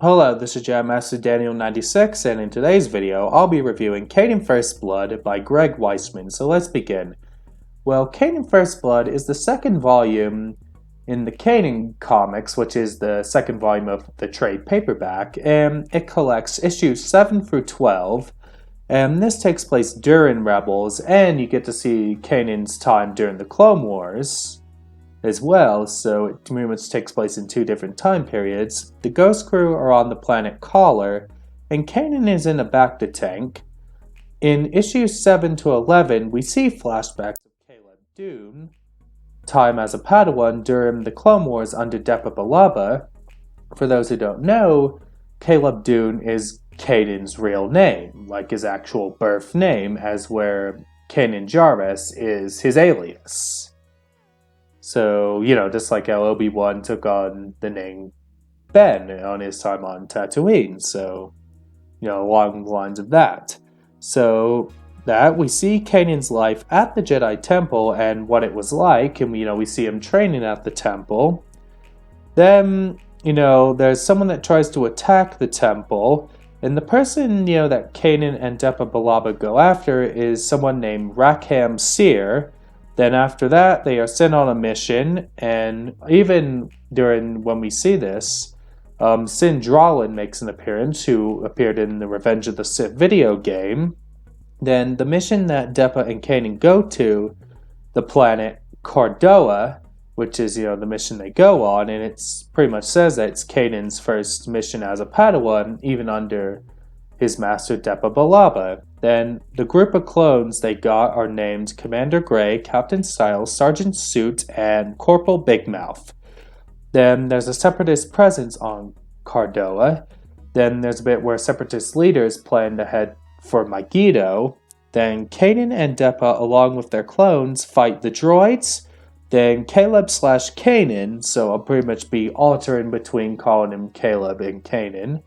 Hello, this is Jam Master Daniel96, and in today's video, I'll be reviewing Kanan First Blood by Greg Weisman. So let's begin. Well, Kanan First Blood is the second volume in the Kanan comics, which is the second volume of the trade paperback, and it collects issues 7 through 12. And this takes place during Rebels, and you get to see Kanan's time during the Clone Wars as well, so it pretty much takes place in two different time periods. The Ghost Crew are on the planet Collar, and Kanan is in a Bacta tank. In issues 7 to 11, we see flashbacks of Caleb Dune, time as a Padawan during the Clone Wars under Depa Billaba. For those who don't know, Caleb Dune is Kanan's real name, like his actual birth name, as where Kanan Jarrus is his alias. So, just like how Obi-Wan took on the name Ben on his time on Tatooine. So, along the lines of that. So, that we see Kanan's life at the Jedi Temple and what it was like. And, we see him training at the temple. Then, there's someone that tries to attack the temple. And the person, that Kanan and Depa Billaba go after is someone named Rakham Seer. Then after that, they are sent on a mission, and even during when we see this, Sin Dralin makes an appearance, who appeared in the Revenge of the Sith video game. Then the mission that Depa and Kanan go to, the planet Cardoa, which is, the mission they go on, and it's pretty much says that it's Kanan's first mission as a Padawan, even under his master Depa Billaba. Then the group of clones they got are named Commander Gray, Captain Styles, Sergeant Suit, and Corporal Big Mouth. Then there's a separatist presence on Cardoa. Then there's a bit where separatist leaders plan to head for Megiddo. Then Kanan and Depa, along with their clones, fight the droids. Then Caleb/Kanan, so I'll pretty much be altering between calling him Caleb and Kanan,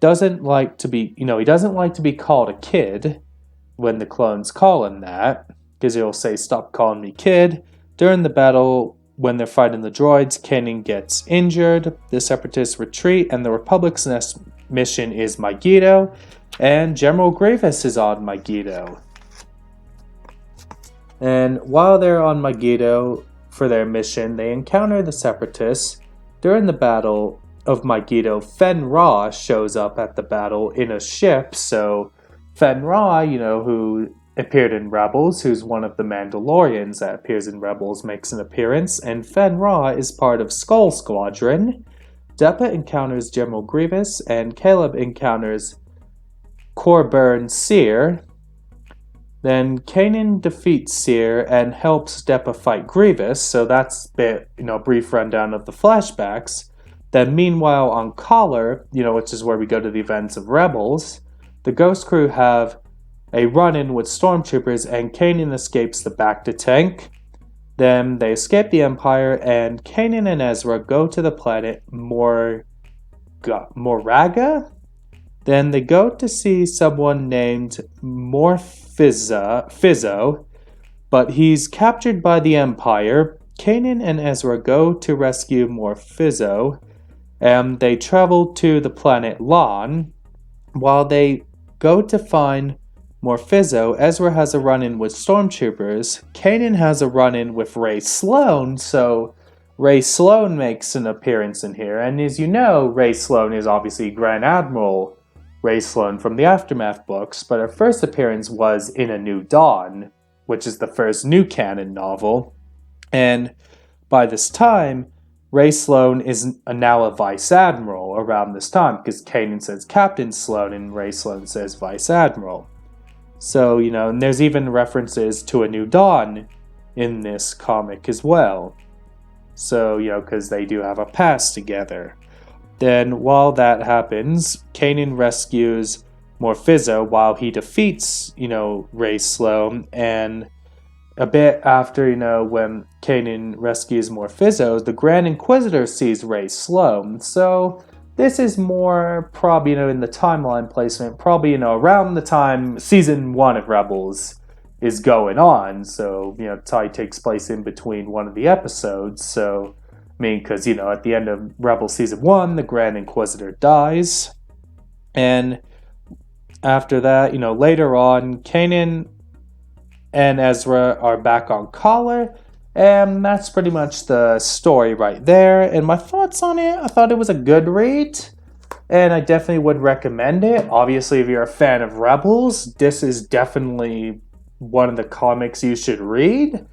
doesn't like to be, he doesn't like to be called a kid when the clones call him that, because he'll say, "Stop calling me kid." During the battle, when they're fighting the droids, Kanan gets injured, the separatists retreat, and the Republic's next mission is Megiddo, and General Grievous is on Megiddo. And while they're on Megiddo for their mission, they encounter the separatists. During the battle of Megiddo, Fen Ra shows up at the battle in a ship. So Fen Ra, who appeared in Rebels, who's one of the Mandalorians that appears in Rebels, makes an appearance, and Fen Ra is part of Skull Squadron. Depa encounters General Grievous, and Caleb encounters Corburn Seer. Then Kanan defeats Seer and helps Depa fight Grievous, so that's a bit, brief rundown of the flashbacks. Then meanwhile on Collar, which is where we go to the events of Rebels, the Ghost Crew have a run-in with stormtroopers, and Kanan escapes the Bacta tank. Then they escape the Empire, and Kanan and Ezra go to the planet Moraga. Then they go to see someone named Fizzo, but he's captured by the Empire. Kanan and Ezra go to rescue Fizzo, and they travel to the planet Lon. While they go to find Fizzo, Ezra has a run-in with stormtroopers. Kanan has a run-in with Ray Sloan, so Ray Sloan makes an appearance in here. And as you know, Ray Sloan is obviously Grand Admiral Ray Sloan from the Aftermath books, but her first appearance was in A New Dawn, which is the first new canon novel. And by this time, Ray Sloan is now a Vice Admiral around this time, because Kanan says Captain Sloan and Ray Sloan says Vice Admiral. So, and there's even references to A New Dawn in this comic as well. So, because they do have a past together. Then, while that happens, Kanan rescues Fizzo while he defeats, Ray Sloan, and a bit after, when Kanan rescues Fizzo, the Grand Inquisitor sees Ray Sloan. So this is more probably, in the timeline placement, probably, around the time Season 1 of Rebels is going on. So, tie takes place in between one of the episodes. So I mean, because, at the end of Rebel Season 1, the Grand Inquisitor dies. And after that, later on, Kanan and Ezra are back on Collar. And that's pretty much the story right there. And my thoughts on it, I thought it was a good read. And I definitely would recommend it. Obviously, if you're a fan of Rebels, this is definitely one of the comics you should read.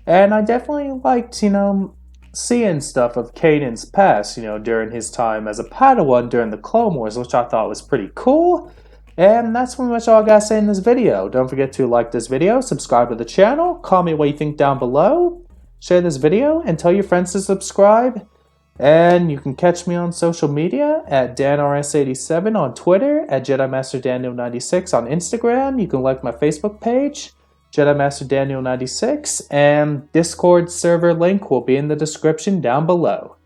And I definitely liked, seeing stuff of Kanan's past, during his time as a Padawan during the Clone Wars, which I thought was pretty cool. And that's pretty much all I gotta say in this video. Don't forget to like this video, subscribe to the channel, comment what you think down below, share this video, and tell your friends to subscribe. And you can catch me on social media at DanRS87 on Twitter, at JediMasterDaniel96 on Instagram. You can like my Facebook page, JediMasterDaniel96, and Discord server link will be in the description down below.